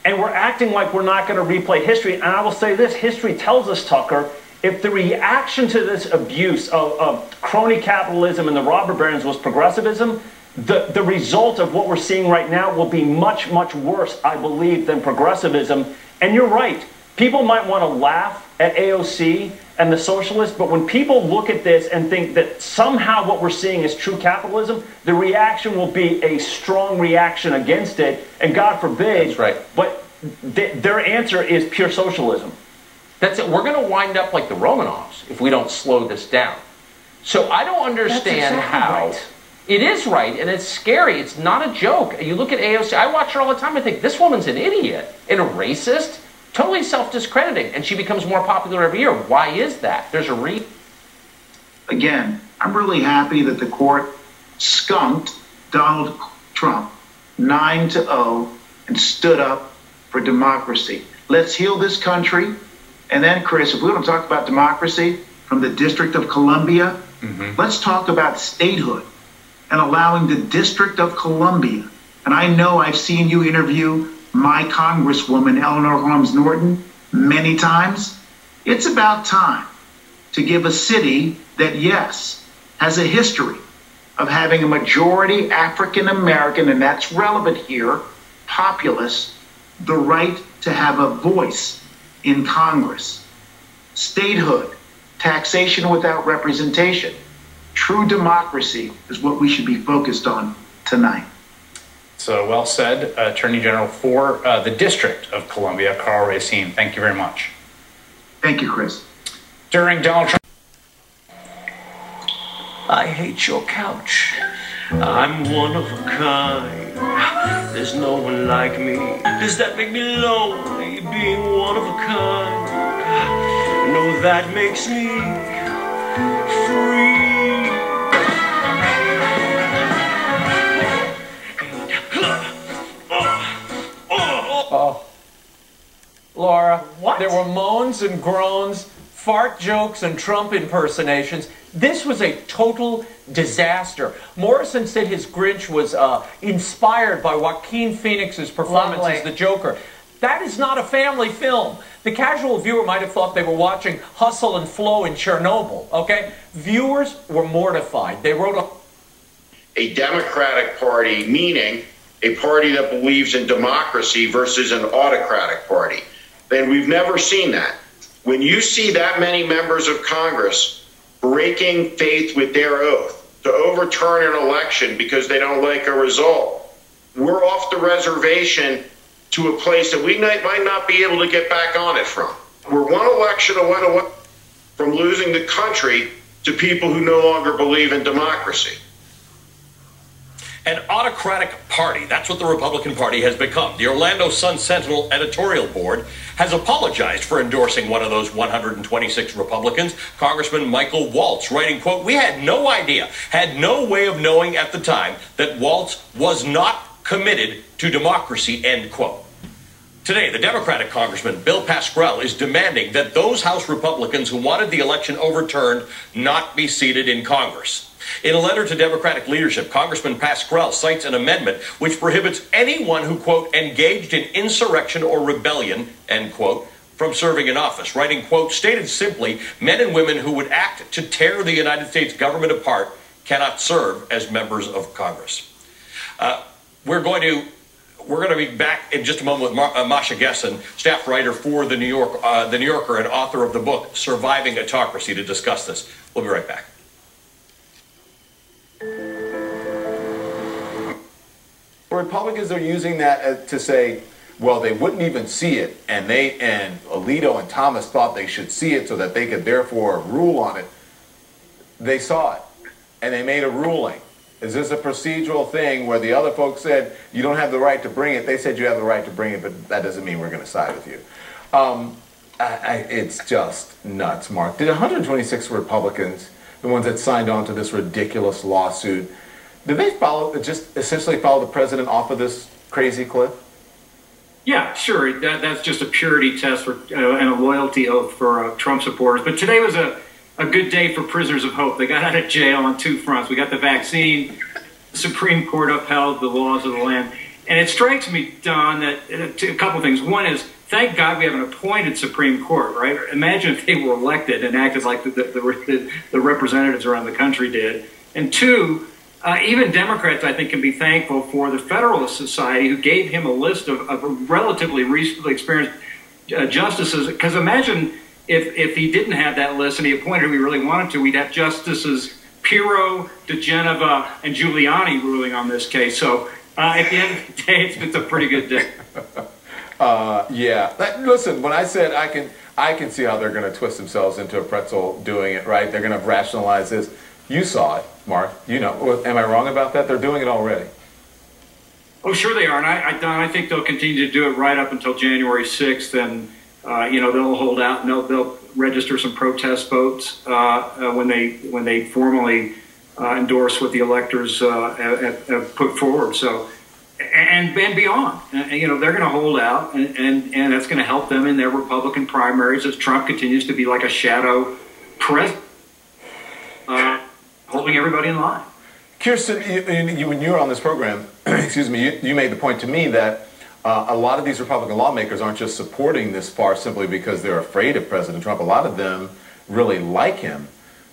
And we're acting like we're not going to replay history. And I will say this, history tells us, Tucker, if the reaction to this abuse of crony capitalism and the robber barons was progressivism, the result of what we're seeing right now will be much, much worse, I believe, than progressivism. And you're right. People might want to laugh at AOC and the socialists, but when people look at this and think that somehow what we're seeing is true capitalism, the reaction will be a strong reaction against it, and God forbid, that's right. But their answer is pure socialism. That's it. We're going to wind up like the Romanovs if we don't slow this down. So I don't understand how... Right. It is right, and it's scary. It's not a joke. You look at AOC, I watch her all the time, I think, this woman's an idiot and a racist, totally self-discrediting, and she becomes more popular every year. Why is that? There's a reason. Again, I'm really happy that the court skunked Donald Trump 9-0 and stood up for democracy. Let's heal this country. And then, Chris, if we want to talk about democracy from the District of Columbia, let's talk about statehood and allowing the District of Columbia. And I know I've seen you interview my Congresswoman, Eleanor Holmes Norton, many times. It's about time to give a city that, yes, has a history of having a majority African American, and that's relevant here, populace, the right to have a voice in Congress. Statehood, taxation without representation. True democracy is what we should be focused on tonight. So well said, Attorney General for the District of Columbia, Carl Racine. Thank you very much. Thank you, Chris. During Donald Trump. I hate your couch. I'm one of a kind. There's no one like me. Does that make me lonely, being one of a kind? No, that makes me free. Oh. Laura, what? There were moans and groans, fart jokes and Trump impersonations. This was a total disaster. Morrison said his Grinch was inspired by Joaquin Phoenix's performance as the Joker. That is not a family film. The casual viewer might have thought they were watching Hustle and Flow in Chernobyl, okay? Viewers were mortified. They wrote a Democratic Party, meaning a party that believes in democracy versus an autocratic party. Then we've never seen that. When you see that many members of Congress breaking faith with their oath to overturn an election because they don't like a result, we're off the reservation to a place that we might not be able to get back on it from. We're one election away from losing the country to people who no longer believe in democracy. An autocratic party. That's what the Republican Party has become. The Orlando Sun-Sentinel editorial board has apologized for endorsing one of those 126 Republicans, Congressman Michael Waltz, writing, quote, "We had no idea, had no way of knowing at the time that Waltz was not committed to democracy," end quote. Today, the Democratic Congressman Bill Pascrell is demanding that those House Republicans who wanted the election overturned not be seated in Congress. In a letter to Democratic leadership, Congressman Pascrell cites an amendment which prohibits anyone who, quote, engaged in insurrection or rebellion, end quote, from serving in office, writing, quote, "Stated simply, men and women who would act to tear the United States government apart cannot serve as members of Congress." We're going to be back in just a moment with Masha Gessen, staff writer for the New Yorker and author of the book Surviving Autocracy, to discuss this. We'll be right back. Republicans are using that to say, well, they wouldn't even see it, and Alito and Thomas thought they should see it so that they could therefore rule on it. They saw it, and they made a ruling. Is this a procedural thing where the other folks said, you don't have the right to bring it? They said you have the right to bring it, but that doesn't mean we're going to side with you. It's just nuts, Mark. Did 126 Republicans, the ones that signed on to this ridiculous lawsuit, did they just essentially follow the president off of this crazy cliff? Yeah, sure. That's just a purity test and a loyalty oath for Trump supporters. But today was a good day for prisoners of hope. They got out of jail on two fronts. We got the vaccine. The Supreme Court upheld the laws of the land. And it strikes me, Don, that a couple of things. One is, thank God we have an appointed Supreme Court, right? Imagine if they were elected and acted like the representatives around the country did. And two, even Democrats, I think, can be thankful for the Federalist Society, who gave him a list of relatively recently experienced justices. Because imagine if he didn't have that list and he appointed who he really wanted to, we'd have Justices Pirro, DeGeneva, and Giuliani ruling on this case. So at the end of the day, it's a pretty good day. Yeah. Listen, when I said I can see how they're going to twist themselves into a pretzel doing it, right? They're going to rationalize this. You saw it, Mark. You know. Am I wrong about that? They're doing it already. Oh, sure they are. And Don, I think they'll continue to do it right up until January 6th. And, they'll hold out and they'll register some protest votes when they formally endorse what the electors have put forward. So, and beyond, they're going to hold out, and that's going to help them in their Republican primaries as Trump continues to be like a shadow president, holding everybody in line. Kirsten, when you were on this program, excuse me, you made the point to me that a lot of these Republican lawmakers aren't just supporting this far simply because they're afraid of President Trump. A lot of them really like him.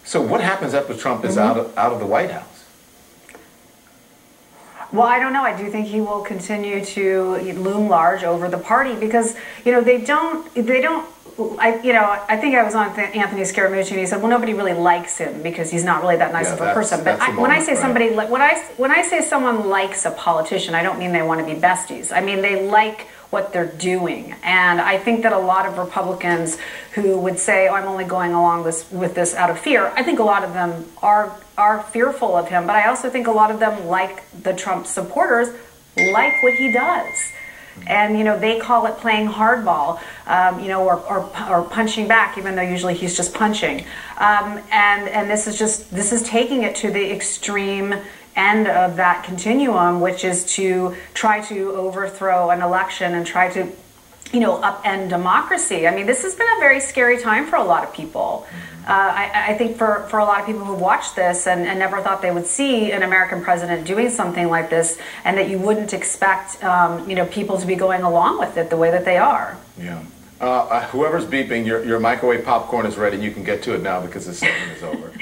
So what happens after Trump is out of the White House? Well, I don't know. I do think he will continue to loom large over the party because, they don't I think I was on Anthony Scaramucci, and he said, well, nobody really likes him because he's not really that nice of a person. But when I say somebody, when I say someone likes a politician, I don't mean they want to be besties. I mean they like what they're doing. And I think that a lot of Republicans who would say, oh, I'm only going along with this out of fear, I think a lot of them are fearful of him. But I also think a lot of them, like the Trump supporters, like what he does. And, they call it playing hardball, or punching back, even though usually he's just punching. And this is taking it to the extreme end of that continuum, which is to try to overthrow an election and try to, upend democracy. I mean, this has been a very scary time for a lot of people. I think for a lot of people who watched this and never thought they would see an American president doing something like this, and that you wouldn't expect, people to be going along with it the way that they are. Yeah. Whoever's beeping, your microwave popcorn is ready. You can get to it now because this segment is over.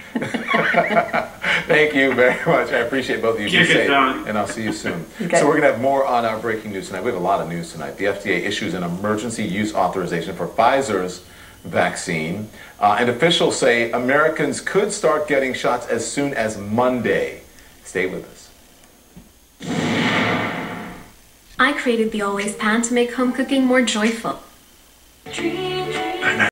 Thank you very much. I appreciate both of you. Be safe, and I'll see you soon. Okay. So we're going to have more on our breaking news tonight. We have a lot of news tonight. The FDA issues an emergency use authorization for Pfizer's vaccine. And officials say Americans could start getting shots as soon as Monday. Stay with us. I created the Always Pan to make home cooking more joyful.